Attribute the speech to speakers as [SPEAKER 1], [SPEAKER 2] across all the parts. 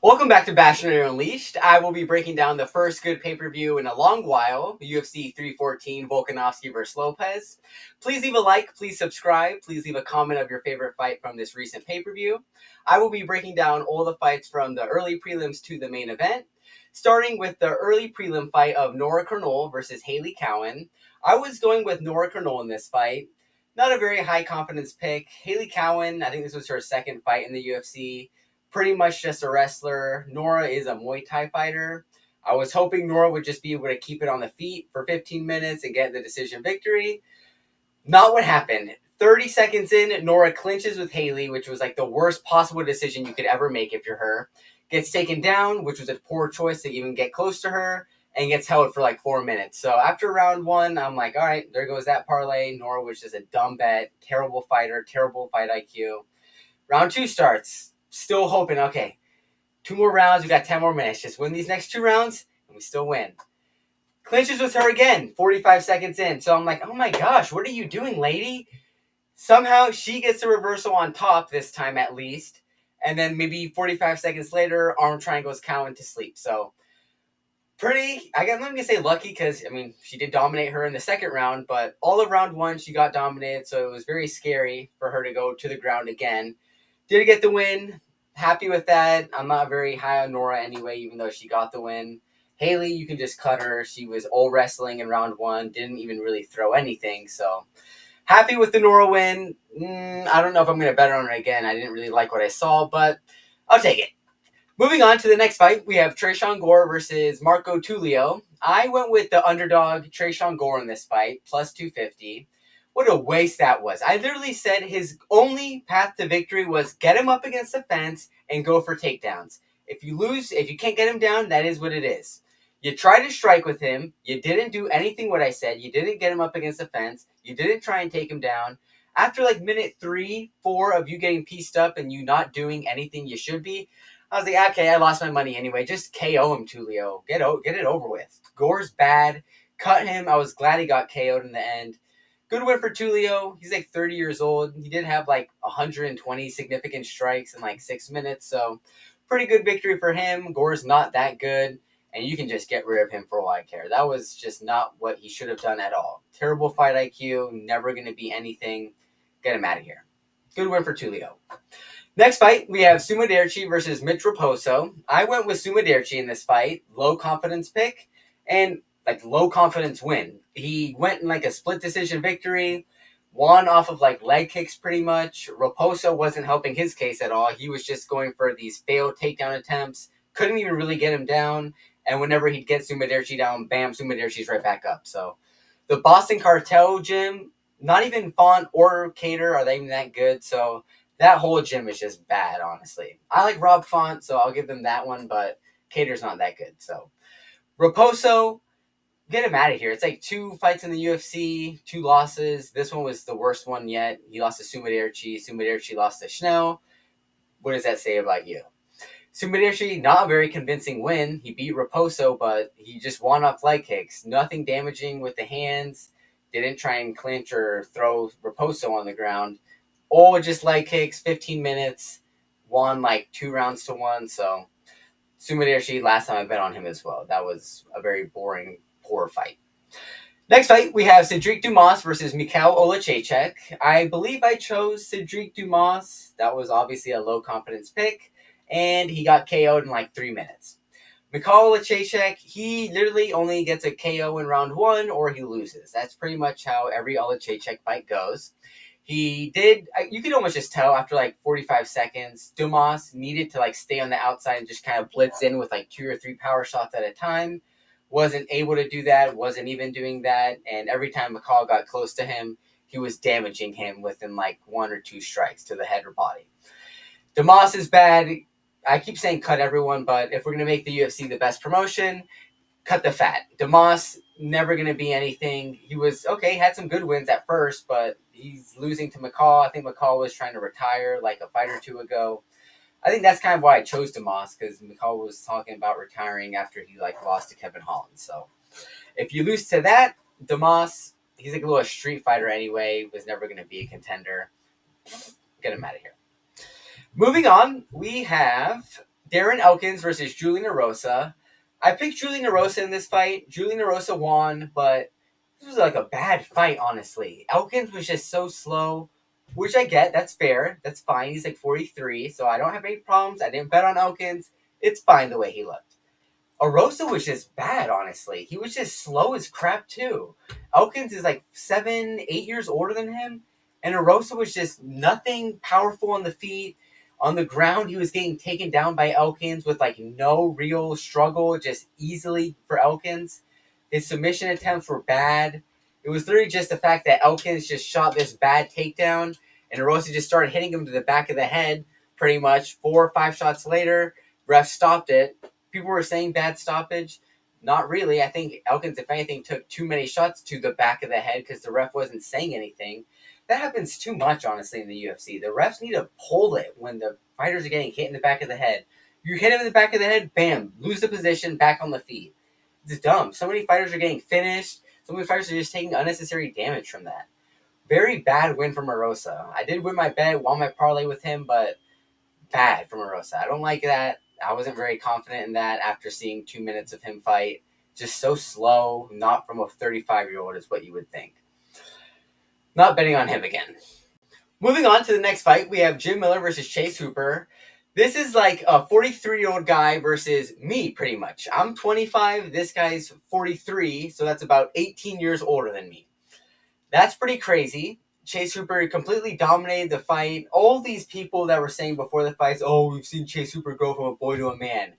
[SPEAKER 1] Welcome back to Bachelor Unleashed. I will be breaking down the first good pay-per-view in a long while, UFC 314 Volkanovski vs. Lopes. Please leave a like, please subscribe, please leave a comment of your favorite fight from this recent pay-per-view. I will be breaking down all the fights from the early prelims to the main event, starting with the early prelim fight of Nora Cornolle versus Hailey Cowan. I was going with Nora Cornolle in this fight. Not a very high confidence pick. Hailey Cowan, I think this was her second fight in the UFC. Pretty much just a wrestler. Nora is a Muay Thai fighter. I was hoping Nora would just be able to keep it on the feet for 15 minutes and get the decision victory. Not what happened. 30 seconds in, Nora clinches with Hailey, which was like the worst possible decision you could ever make if you're her. Gets taken down, which was a poor choice to even get close to her, and gets held for like 4 minutes. So after round one, I'm like, all right, there goes that parlay. Nora was just a dumb bet. Terrible fighter, terrible fight IQ. Round two starts. Still hoping, okay, 2 more rounds, we got 10 more minutes. Just win these next 2 rounds, and we still win. Clinches with her again, 45 seconds in. So I'm like, oh my gosh, what are you doing, lady? Somehow she gets the reversal on top this time at least. And then maybe 45 seconds later, arm triangles Cowan to sleep. So pretty, I'm going to say lucky because, she did dominate her in the second round. But all of round one, she got dominated. So it was very scary for her to go to the ground again. Did get the win. Happy with that. I'm not very high on Nora anyway, even though she got the win. Hailey, you can just cut her. She was all wrestling in round one. Didn't even really throw anything. So happy with the Nora win. I don't know if I'm going to bet on her again. I didn't really like what I saw, but I'll take it. Moving on to the next fight, we have Tresean Gore versus Marco Tulio. I went with the underdog Tresean Gore in this fight, plus 250. What a waste that was. I literally said his only path to victory was get him up against the fence and go for takedowns. If you can't get him down, that is what it is. You try to strike with him. You didn't do anything what I said. You didn't get him up against the fence. You didn't try and take him down. After like minute 3, 4 of you getting pieced up and you not doing anything you should be, I was like, okay, I lost my money anyway. Just KO him, Tulio. Get it over with. Gore's bad. Cut him. I was glad he got KO'd in the end. Good win for Tulio. He's like 30 years old. He did have like 120 significant strikes in like 6 minutes. So pretty good victory for him. Gore's not that good. And you can just get rid of him for all I care. That was just not what he should have done at all. Terrible fight IQ. Never going to be anything. Get him out of here. Good win for Tulio. Next fight, we have Madaerji versus Mitch Raposo. I went with Madaerji in this fight. Low confidence pick. And like low confidence win. He went in like a split decision victory, won off of like leg kicks pretty much. Raposo wasn't helping his case at all. He was just going for these failed takedown attempts. Couldn't even really get him down. And whenever he'd get Madaerji down, bam, Madaerji's right back up. So the Boston Cartel gym, not even Font or Cater are they even that good. So that whole gym is just bad, honestly. I like Rob Font, so I'll give them that one, but Cater's not that good. So Raposo, get him out of here. It's like 2 fights in the UFC, 2 losses. This one was the worst one yet. He lost to Madaerji. Madaerji lost to Schnell. What does that say about you? Madaerji, not a very convincing win. He beat Raposo, but he just won off leg kicks. Nothing damaging with the hands. Didn't try and clinch or throw Raposo on the ground. All just leg kicks, 15 minutes. Won like 2 rounds to 1. So Madaerji, last time I bet on him as well. That was a very boring, poor fight. Next fight, we have Sedriques Dumas versus Michal Oleksiejczuk. I believe I chose Sedriques Dumas. That was obviously a low confidence pick, and he got KO'd in like 3 minutes. Michal Oleksiejczuk, he literally only gets a KO in round 1 or he loses. That's pretty much how every Oleksiejczuk fight goes. He did, you could almost just tell after like 45 seconds, Dumas needed to like stay on the outside and just kind of blitz in with like 2 or 3 power shots at a time. Wasn't able to do that, wasn't even doing that, and every time Michal got close to him, he was damaging him within like 1 or 2 strikes to the head or body. Dumas is bad. I keep saying cut everyone, but if we're going to make the UFC the best promotion, cut the fat. Dumas, never going to be anything. He was, okay, had some good wins at first, but he's losing to Michal. I think Michal was trying to retire like a fight or 2 ago. I think that's kind of why I chose Dumas, because Michal was talking about retiring after he like lost to Kevin Holland. So if you lose to that, Dumas, he's like a little street fighter anyway, was never going to be a contender. Get him out of here. Moving on, we have Darren Elkins versus Julian Erosa. I picked Julian Erosa in this fight. Julian Erosa won, but this was like a bad fight, honestly. Elkins was just so slow, which I get. That's fair. That's fine. He's like 43, so I don't have any problems. I didn't bet on Elkins. It's fine the way he looked. Erosa was just bad, honestly. He was just slow as crap, too. Elkins is like 7, 8 years older than him, and Erosa was just nothing powerful on the feet. On the ground, he was getting taken down by Elkins with like no real struggle, just easily for Elkins. His submission attempts were bad. It was literally just the fact that Elkins just shot this bad takedown, and Erosa just started hitting him to the back of the head pretty much. 4 or 5 shots later, ref stopped it. People were saying bad stoppage. Not really. I think Elkins, if anything, took too many shots to the back of the head because the ref wasn't saying anything. That happens too much, honestly, in the UFC. The refs need to pull it when the fighters are getting hit in the back of the head. You hit him in the back of the head, bam, lose the position, back on the feet. It's dumb. So many fighters are getting finished. So many fighters are just taking unnecessary damage from that. Very bad win from Erosa. I did win my bet, won my parlay with him, but bad from Erosa. I don't like that. I wasn't very confident in that after seeing 2 minutes of him fight. Just so slow, not from a 35-year-old is what you would think. Not betting on him again. Moving on to the next fight, we have Jim Miller versus Chase Hooper. This is like a 43-year-old guy versus me, pretty much. I'm 25, this guy's 43, so that's about 18 years older than me. That's pretty crazy. Chase Hooper completely dominated the fight. All these people that were saying before the fights, oh, we've seen Chase Hooper go from a boy to a man.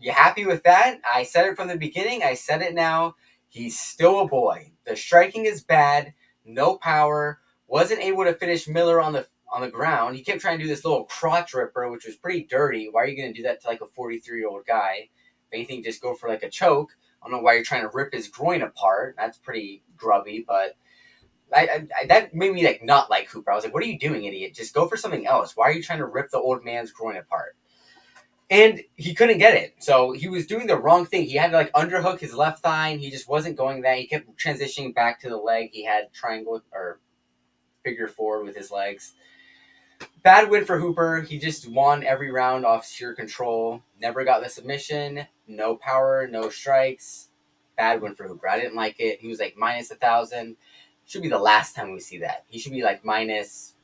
[SPEAKER 1] You happy with that? I said it from the beginning. I said it now. He's still a boy. The striking is bad. No power. Wasn't able to finish Miller on the ground. He kept trying to do this little crotch ripper, which was pretty dirty. Why are you going to do that to like a 43-year-old guy? If anything, just go for like a choke. I don't know why you're trying to rip his groin apart. That's pretty grubby, but I that made me like not like Hooper. I was like, what are you doing, idiot? Just go for something else. Why are you trying to rip the old man's groin apart? And he couldn't get it. So he was doing the wrong thing. He had to like underhook his left thigh, and he just wasn't going that. He kept transitioning back to the leg. He had triangle or figure four with his legs. Bad win for Hooper. He just won every round off sheer control. Never got the submission. No power, no strikes. Bad win for Hooper. I didn't like it. He was like minus 1,000. Should be the last time we see that. He should be like minus,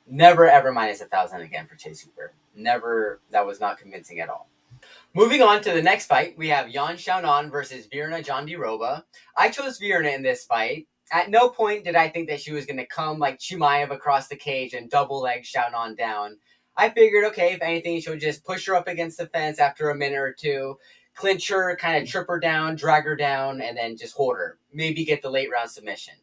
[SPEAKER 1] never ever minus 1,000 again for Chase Hooper. Never, that was not convincing at all. Moving on to the next fight, we have Xiaonan versus Virna Jandiroba. I chose Virna in this fight. At no point did I think that she was going to come like Chimaev across the cage and double leg Xiaonan down. I figured, okay, if anything, she'll just push her up against the fence after a minute or two, clinch her, kind of trip her down, drag her down, and then just hold her. Maybe get the late round submission.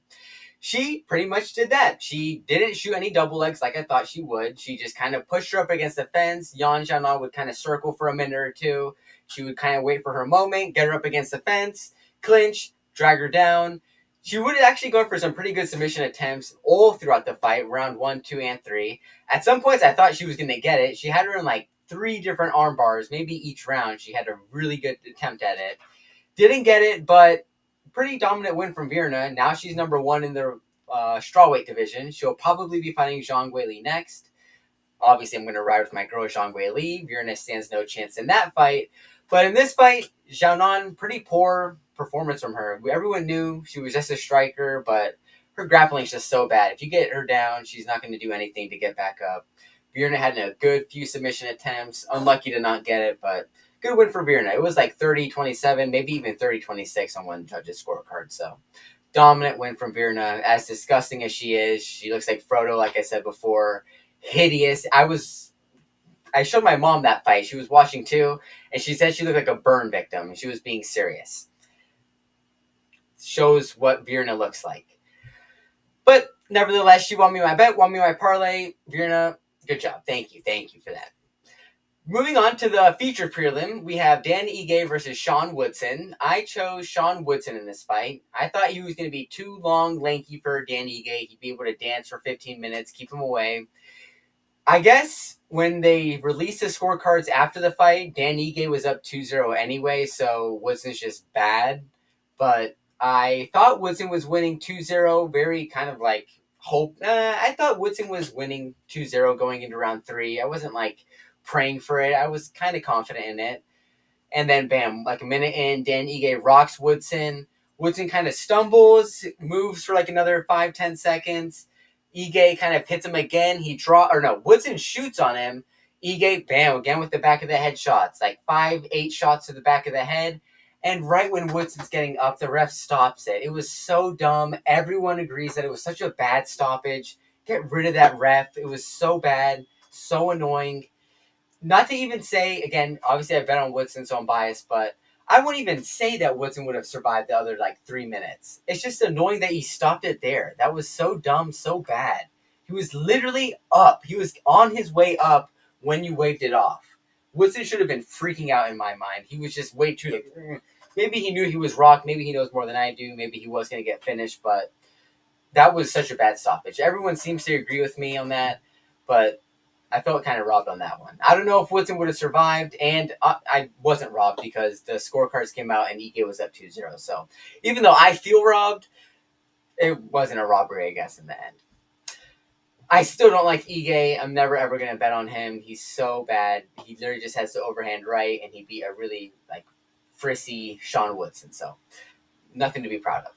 [SPEAKER 1] She pretty much did that. She didn't shoot any double legs like I thought she would. She just kind of pushed her up against the fence. Xiaonan would kind of circle for a minute or two. She would kind of wait for her moment, get her up against the fence, clinch, drag her down. She would actually go for some pretty good submission attempts all throughout the fight, round 1, 2, and 3. At some points, I thought she was going to get it. She had her in like 3 different arm bars, maybe each round. She had a really good attempt at it. Didn't get it, but pretty dominant win from Virna. Now she's number 1 in the strawweight division. She'll probably be fighting Zhang Weili next. Obviously, I'm going to ride with my girl Zhang Weili. Virna stands no chance in that fight. But in this fight, Xiaonan, pretty poor performance from her. Everyone knew she was just a striker, but her grappling is just so bad. If you get her down, she's not going to do anything to get back up. Virna had a good few submission attempts. Unlucky to not get it, but good win for Virna. It was like 30-27, maybe even 30-26 on one judge's scorecard. So dominant win from Virna. As disgusting as she is, she looks like Frodo, like I said before. Hideous. I showed my mom that fight. She was watching too, and she said she looked like a burn victim, and she was being serious. Shows what Virna looks like. But nevertheless, she won me my bet, won me my parlay. Virna, good job. Thank you for that. Moving on to the featured prelim, we have Dan Ige versus Sean Woodson. I chose Sean Woodson in this fight. I thought he was going to be too long, lanky for Dan Ige. He'd be able to dance for 15 minutes, keep him away. I guess when they released the scorecards after the fight, Dan Ige was up 2-0 anyway, so Woodson's just bad. But I thought Woodson was winning 2-0, very kind of like hope. I thought Woodson was winning 2-0 going into round 3. I wasn't like praying for it. I was kind of confident in it. And then, bam, like a minute in, Dan Ige rocks Woodson. Woodson kind of stumbles, moves for like another 5-10 seconds. Ige kind of hits him again. Woodson shoots on him. Ige, bam, again with the back of the head shots. Like 5-8 shots to the back of the head. And right when Woodson's getting up, the ref stops it. It was so dumb. Everyone agrees that it was such a bad stoppage. Get rid of that ref. It was so bad, so annoying. Not to even say, again, obviously I bet on Woodson, so I'm biased, but I wouldn't even say that Woodson would have survived the other, 3 minutes. It's just annoying that he stopped it there. That was so dumb, so bad. He was literally up. He was on his way up when you waved it off. Woodson should have been freaking out in my mind. He was just way too, maybe he knew he was rocked. Maybe he knows more than I do. Maybe he was going to get finished, but that was such a bad stoppage. Everyone seems to agree with me on that, but I felt kind of robbed on that one. I don't know if Woodson would have survived, and I wasn't robbed because the scorecards came out and Ige was up 2-0. So even though I feel robbed, it wasn't a robbery, I guess, in the end. I still don't like Ige. I'm never, ever going to bet on him. He's so bad. He literally just has the overhand right, and he beat a really, frissy Sean Woodson. So nothing to be proud of.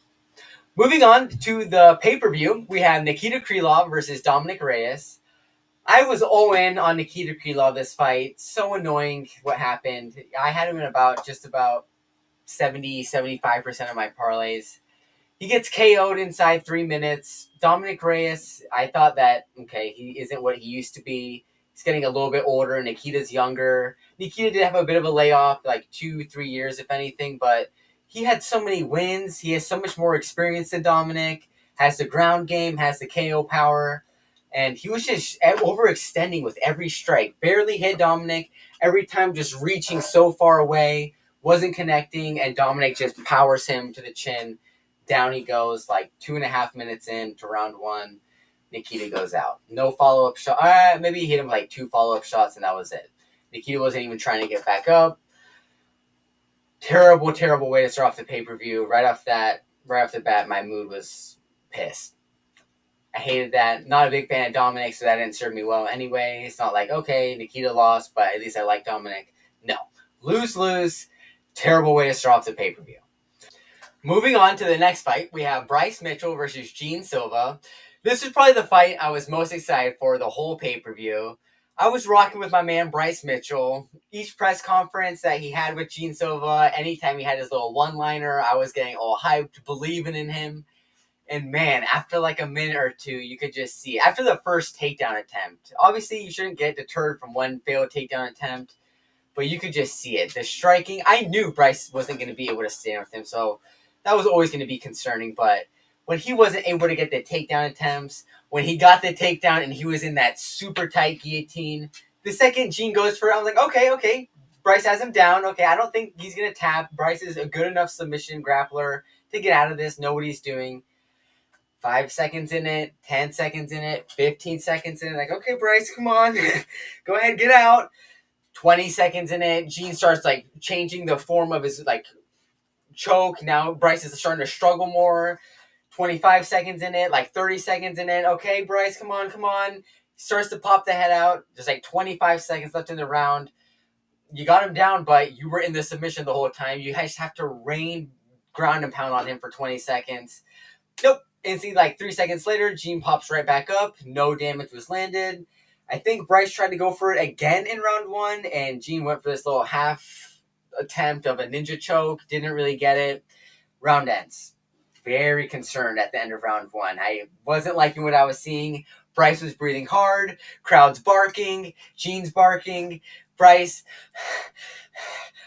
[SPEAKER 1] Moving on to the pay-per-view, we have Nikita Krylov versus Dominick Reyes. I was all in on Nikita Krylov this fight. So annoying what happened. I had him in just about 70-75% of my parlays. He gets KO'd inside 3 minutes. Dominick Reyes, I thought that, okay, he isn't what he used to be. He's getting a little bit older. Nikita's younger. Nikita did have a bit of a layoff, 2-3 years, if anything, but he had so many wins. He has so much more experience than Dominick. Has the ground game, has the KO power. And he was just overextending with every strike. Barely hit Dominick. Every time just reaching so far away. Wasn't connecting. And Dominick just powers him to the chin. Down he goes 2.5 minutes into round one. Nikita goes out. No follow-up shot. Maybe he hit him 2 follow-up shots and that was it. Nikita wasn't even trying to get back up. Terrible, terrible way to start off the pay-per-view. Right off the bat, my mood was pissed. I hated that. Not a big fan of Dominick, so that didn't serve me well anyway. It's not okay, Nikita lost, but at least I like Dominick. No. Lose. Terrible way to start off the pay-per-view. Moving on to the next fight, we have Bryce Mitchell versus Gene Silva. This was probably the fight I was most excited for the whole pay-per-view. I was rocking with my man Bryce Mitchell. Each press conference that he had with Gene Silva, anytime he had his little one-liner, I was getting all hyped, believing in him. And man, after a minute or two, you could just see, after the first takedown attempt, obviously you shouldn't get deterred from one failed takedown attempt, but you could just see it. The striking, I knew Bryce wasn't going to be able to stand with him, so that was always going to be concerning, but when he wasn't able to get the takedown attempts, when he got the takedown and he was in that super tight guillotine, the second Gene goes for it, I was like, okay, Bryce has him down. Okay, I don't think he's going to tap. Bryce is a good enough submission grappler to get out of this, know what he's doing. 5 seconds in it, 10 seconds in it, 15 seconds in it. Okay, Bryce, come on. Go ahead, get out. 20 seconds in it. Gene starts changing the form of his choke. Now Bryce is starting to struggle more. 25 seconds in it, 30 seconds in it. Okay, Bryce, come on. He starts to pop the head out. There's 25 seconds left in the round. You got him down, but you were in the submission the whole time. You guys have to rain ground and pound on him for 20 seconds. Nope. Instantly, 3 seconds later, Gene pops right back up. No damage was landed. I think Bryce tried to go for it again in round one, and Gene went for this little half attempt of a ninja choke. Didn't really get it. Round ends. Very concerned at the end of round one. I wasn't liking what I was seeing. Bryce was breathing hard. Crowd's barking. Gene's barking. Bryce,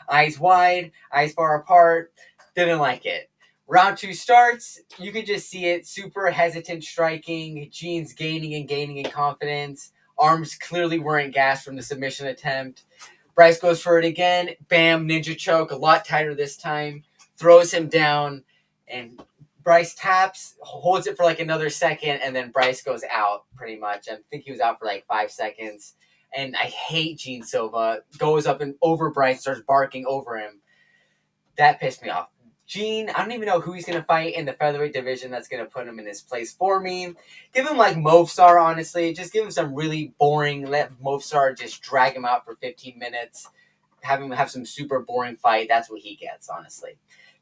[SPEAKER 1] eyes wide, eyes far apart. Didn't like it. Round two starts, you could just see it, super hesitant striking, Gene's gaining in confidence, arms clearly weren't gassed from the submission attempt. Bryce goes for it again, bam, ninja choke, a lot tighter this time, throws him down, and Bryce taps, holds it for another second, and then Bryce goes out pretty much. I think he was out for 5 seconds, and I hate Gene Silva, goes up and over Bryce, starts barking over him. That pissed me off. Gene, I don't even know who he's going to fight in the featherweight division that's going to put him in his place for me. Give him like Movsar, honestly. Just give him some really boring. Let Movsar just drag him out for 15 minutes. Have him have some super boring fight. That's what he gets, honestly.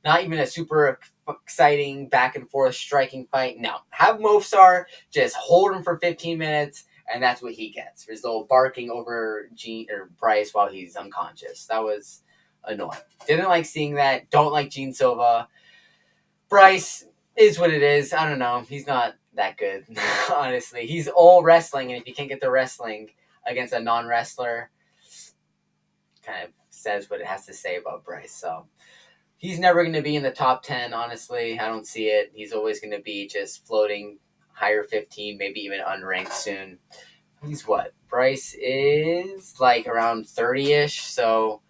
[SPEAKER 1] Not even a super exciting back and forth striking fight. No. Have Movsar just hold him for 15 minutes, and that's what he gets. His little barking over Gene or Bryce while he's unconscious. That was annoying. Didn't like seeing that. Don't like Gene Silva. Bryce is what it is. I don't know. He's not that good, honestly. He's all wrestling, and if you can't get the wrestling against a non-wrestler, kind of says what it has to say about Bryce. So he's never going to be in the top 10, honestly. I don't see it. He's always going to be just floating higher 15, maybe even unranked soon. He's what? Bryce is like around 30-ish, so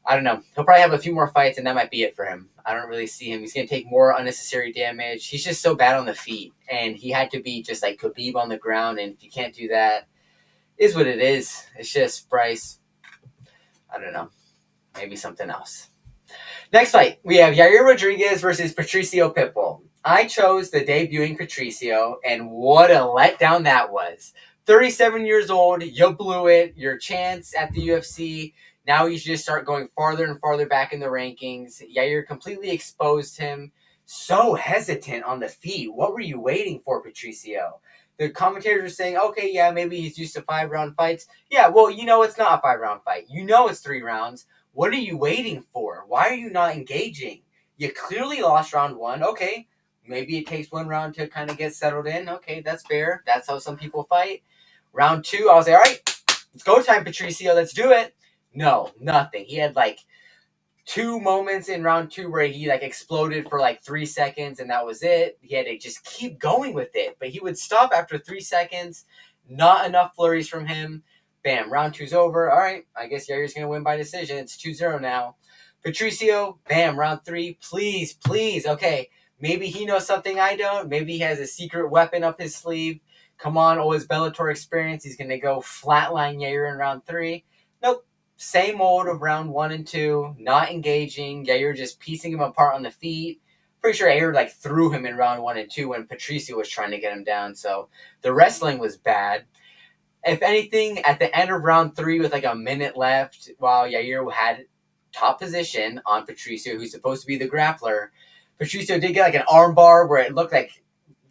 [SPEAKER 1] I don't know. He'll probably have a few more fights, and that might be it for him. I don't really see him. He's going to take more unnecessary damage. He's just so bad on the feet, and he had to be just like Khabib on the ground, and if you can't do that, is what it is. It's just Bryce. I don't know. Maybe something else. Next fight, we have Yair Rodriguez versus Patricio Pitbull. I chose the debuting Patricio, and what a letdown that was. 37 years old, you blew it, your chance at the UFC. Now you just start going farther and farther back in the rankings. Yair completely exposed him. So hesitant on the feet. What were you waiting for, Patricio? The commentators were saying, okay, yeah, maybe he's used to 5-round fights. Yeah, well, you know it's not a 5-round fight. You know it's 3 rounds. What are you waiting for? Why are you not engaging? You clearly lost round 1. Okay, maybe it takes 1 round to kind of get settled in. Okay, that's fair. That's how some people fight. Round 2, I was like, all right, it's go time, Patricio. Let's do it. No, nothing. He had like 2 moments in round 2 where he like exploded for like 3 seconds, and that was it. He had to just keep going with it, but he would stop after 3 seconds. Not enough flurries from him. Bam, round 2's over. All right, I guess Yair's going to win by decision. It's 2-0 now. Patricio, bam, round 3. Please, please. Okay, maybe he knows something I don't. Maybe he has a secret weapon up his sleeve. Come on, all his Bellator experience. He's going to go flatline Yair in round 3. Nope. Same old of round 1 and 2, not engaging. Yair just piecing him apart on the feet. Pretty sure Yair like threw him in round 1 and 2 when Patricio was trying to get him down. So the wrestling was bad. If anything, at the end of round 3 with like a minute left, while Yair had top position on Patricio, who's supposed to be the grappler, Patricio did get like an arm bar where it looked like,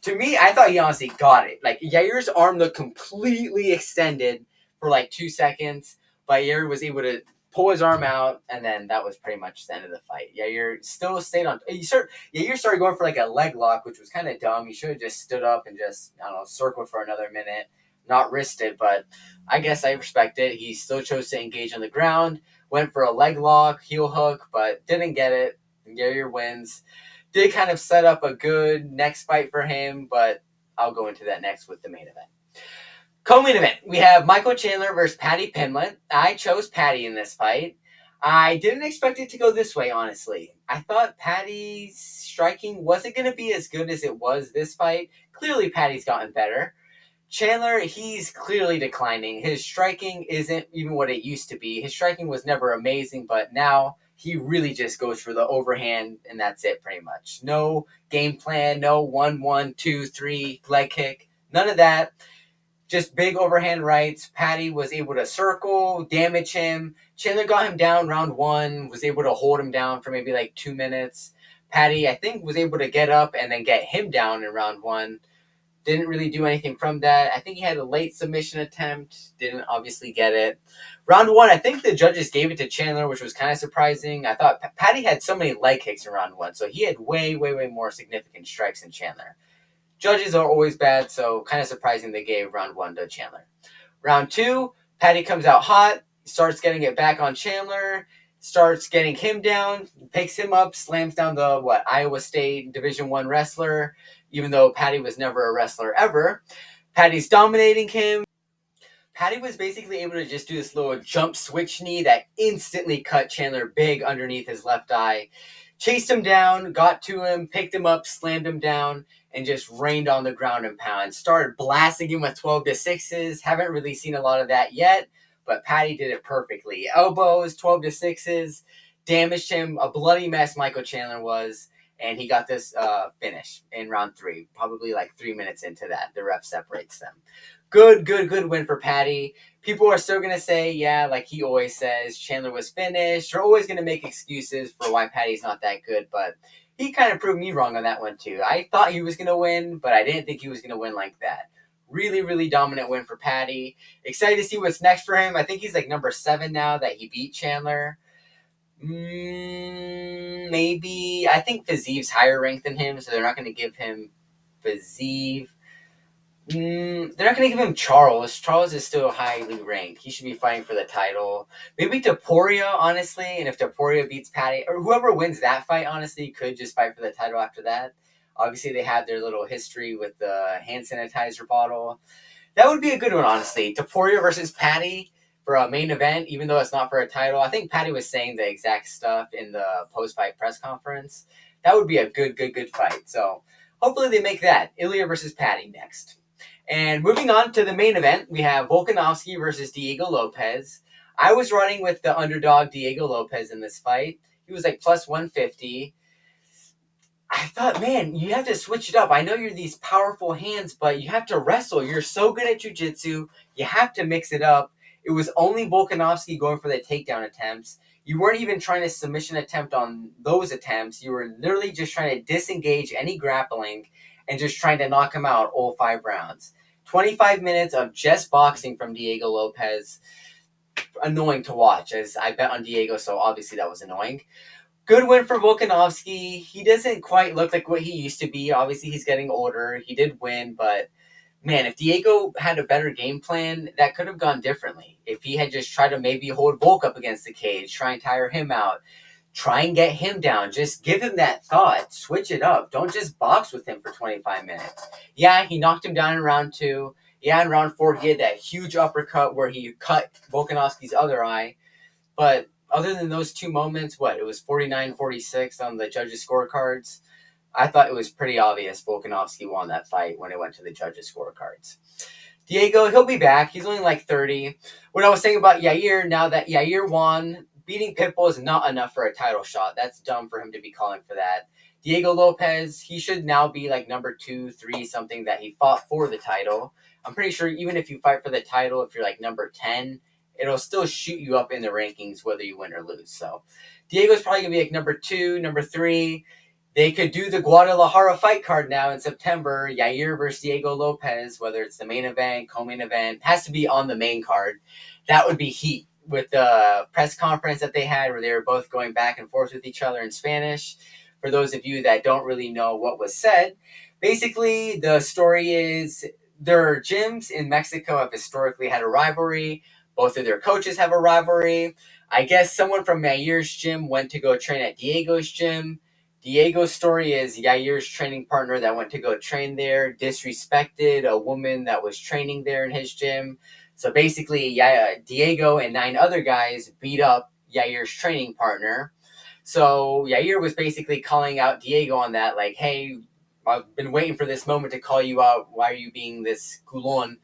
[SPEAKER 1] to me, I thought he honestly got it. Like Yair's arm looked completely extended for like 2 seconds. But Yair was able to pull his arm out, and then that was pretty much the end of the fight. Yair still stayed on. Yair started going for like a leg lock, which was kind of dumb. He should have just stood up and just, I don't know, circled for another minute, not risked it. But I guess I respect it. He still chose to engage on the ground, went for a leg lock, heel hook, but didn't get it. Yair wins. Did kind of set up a good next fight for him, but I'll go into that next with the main event. Co-main event, we have Michael Chandler versus Paddy Pimblett. I chose Paddy in this fight. I didn't expect it to go this way, honestly. I thought Paddy's striking wasn't going to be as good as it was this fight. Clearly, Paddy's gotten better. Chandler, he's clearly declining. His striking isn't even what it used to be. His striking was never amazing, but now he really just goes for the overhand, and that's it pretty much. No game plan, no 1, 2, 3 leg kick, none of that. Just big overhand rights. Paddy was able to circle, damage him. Chandler got him down round 1, was able to hold him down for maybe like 2 minutes. Paddy, I think, was able to get up and then get him down in round 1. Didn't really do anything from that. I think he had a late submission attempt. Didn't obviously get it. Round 1, I think the judges gave it to Chandler, which was kind of surprising. I thought Paddy had so many leg kicks in round 1, so he had way, way, way more significant strikes than Chandler. Judges are always bad, so kind of surprising they gave round 1 to Chandler. Round 2, Paddy comes out hot, starts getting it back on Chandler, starts getting him down, picks him up, slams down the Iowa State Division I wrestler, even though Paddy was never a wrestler ever. Paddy's dominating him. Paddy was basically able to just do this little jump switch knee that instantly cut Chandler big underneath his left eye. Chased him down, got to him, picked him up, slammed him down, and just rained on the ground and pound. Started blasting him with 12-6s. Haven't really seen a lot of that yet, but Paddy did it perfectly. Elbows, 12-6s. damaged him, a bloody mess Michael Chandler was, and he got this finish in round 3, probably like 3 minutes into that. The ref separates them. Good win for Patty. People are still going to say, yeah, like he always says, Chandler was finished. They're always going to make excuses for why Patty's not that good, but he kind of proved me wrong on that one too. I thought he was going to win, but I didn't think he was going to win like that. Really dominant win for Patty. Excited to see what's next for him. I think he's like number 7 now that he beat Chandler. Maybe. I think Fiziv's higher ranked than him, so they're not going to give him Fiziv. They're not going to give him Charles. Charles is still highly ranked. He should be fighting for the title. Maybe Topuria, honestly. And if Topuria beats Patty, or whoever wins that fight, honestly, could just fight for the title after that. Obviously, they have their little history with the hand sanitizer bottle. That would be a good one, honestly. Topuria versus Patty for a main event, even though it's not for a title. I think Patty was saying the exact stuff in the post-fight press conference. That would be a good fight. So hopefully they make that. Ilya versus Patty next. And moving on to the main event, we have Volkanovski versus Diego Lopes. I was running with the underdog Diego Lopes in this fight. He was like plus 150. I thought, man, you have to switch it up. I know you're these powerful hands, but you have to wrestle. You're so good at jiu-jitsu. You have to mix it up. It was only Volkanovski going for the takedown attempts. You weren't even trying to submission attempt on those attempts. You were literally just trying to disengage any grappling and just trying to knock him out all 5 rounds. 25 minutes of just boxing from Diego Lopes. Annoying to watch, as I bet on Diego, so obviously that was annoying. Good win for Volkanovski. He doesn't quite look like what he used to be. Obviously, he's getting older. He did win, but man, if Diego had a better game plan, that could have gone differently. If he had just tried to maybe hold Volk up against the cage, try and tire him out, try and get him down, just give him that thought. Switch it up. Don't just box with him for 25 minutes. Yeah, he knocked him down in round 2. Yeah, in round 4, he had that huge uppercut where he cut Volkanovski's other eye. But other than those 2 moments, it was 49-46 on the judges' scorecards. I thought it was pretty obvious Volkanovski won that fight when it went to the judges' scorecards. Diego, he'll be back. He's only like 30. What I was saying about Yair, now that Yair won, beating Pitbull is not enough for a title shot. That's dumb for him to be calling for that. Diego Lopes, he should now be like number 2, 3, something that he fought for the title. I'm pretty sure even if you fight for the title, if you're like number 10, it'll still shoot you up in the rankings whether you win or lose. So Diego's probably going to be like number 2, number 3. They could do the Guadalajara fight card now in September. Yair versus Diego Lopes, whether it's the main event, co-main event, has to be on the main card. That would be heat with the press conference that they had where they were both going back and forth with each other in Spanish. For those of you that don't really know what was said, basically the story is their gyms in Mexico have historically had a rivalry. Both of their coaches have a rivalry. I guess someone from Yair's gym went to go train at Diego's gym. Diego's story is Yair's training partner that went to go train there disrespected a woman that was training there in his gym. So basically, Diego and 9 other guys beat up Yair's training partner. So Yair was basically calling out Diego on that, like, hey, I've been waiting for this moment to call you out. Why are you being this culon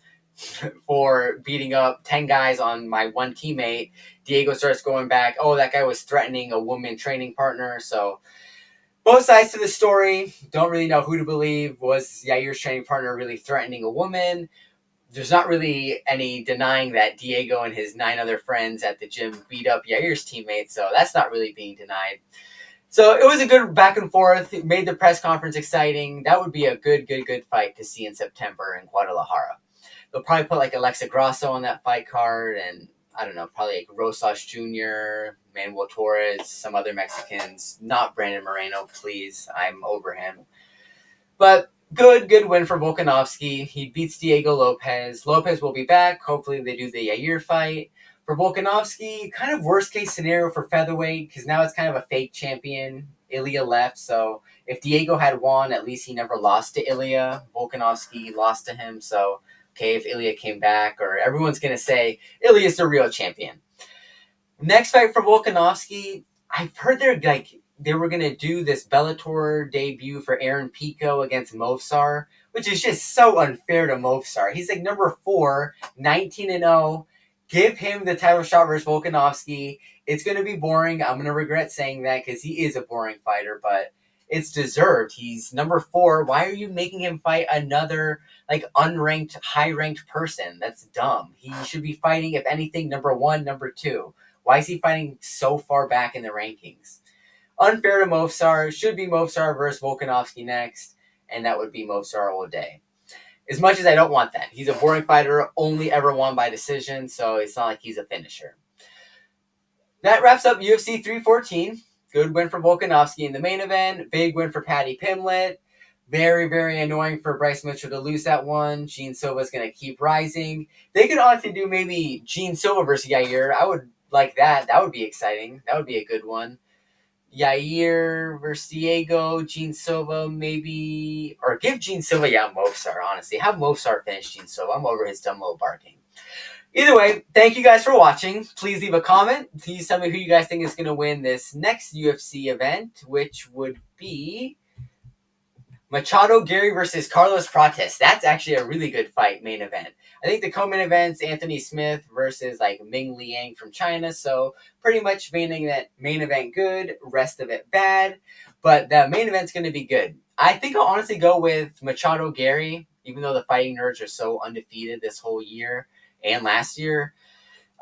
[SPEAKER 1] for beating up 10 guys on my one teammate? Diego starts going back, oh, that guy was threatening a woman training partner. So both sides to the story. Don't really know who to believe. Was Yair's training partner really threatening a woman? There's not really any denying that Diego and his 9 other friends at the gym beat up Yair's teammates, so that's not really being denied. So it was a good back and forth. It made the press conference exciting. That would be a good fight to see in September in Guadalajara. They'll probably put like Alexa Grasso on that fight card, and I don't know, probably like Rosas Jr., Manuel Torres, some other Mexicans. Not Brandon Moreno, please. I'm over him. But good win for Volkanovski. He beats Diego Lopes. Lopes will be back. Hopefully they do the Yair fight. For Volkanovski, kind of worst case scenario for featherweight, because now it's kind of a fake champion. Ilya left, so if Diego had won, at least he never lost to Ilya. Volkanovski lost to him, so okay, if Ilya came back, or everyone's going to say Ilya's the real champion. Next fight for Volkanovski, I've heard they were going to do this Bellator debut for Aaron Pico against Movsar, which is just so unfair to Movsar. He's like number 4, 19-0. Give him the title shot versus Volkanovski. It's going to be boring. I'm going to regret saying that because he is a boring fighter, but it's deserved. He's number 4. Why are you making him fight another unranked, high-ranked person? That's dumb. He should be fighting, if anything, number 1, number 2. Why is he fighting so far back in the rankings? Unfair to Movsar. Should be Movsar versus Volkanovski next, and that would be Movsar all day. As much as I don't want that. He's a boring fighter, only ever won by decision, so it's not like he's a finisher. That wraps up UFC 314. Good win for Volkanovski in the main event. Big win for Paddy Pimblett. Very, very annoying for Bryce Mitchell to lose that one. Gene Silva's going to keep rising. They could honestly do maybe Gene Silva versus Yair. I would like that. That would be exciting. That would be a good one. Yair versus Diego, Gene Silva maybe, or give Gene Silva, Movsar, honestly. Have Movsar finish Gene Silva. I'm over his dumb little barking. Either way, thank you guys for watching. Please leave a comment. Please tell me who you guys think is going to win this next UFC event, which would be Machado Gary versus Carlos Prates. That's actually a really good fight, main event. I think the co-main event's Anthony Smith versus Ming Liang from China. So pretty much main event good, rest of it bad. But the main event's going to be good. I think I'll honestly go with Machado Gary, even though the Fighting Nerds are so undefeated this whole year and last year.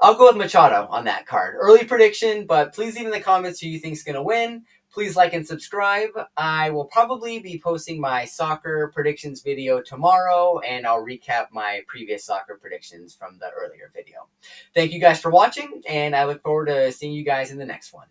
[SPEAKER 1] I'll go with Machado on that card. Early prediction, but please leave in the comments who you think is going to win. Please like and subscribe. I will probably be posting my soccer predictions video tomorrow, and I'll recap my previous soccer predictions from the earlier video. Thank you guys for watching, and I look forward to seeing you guys in the next one.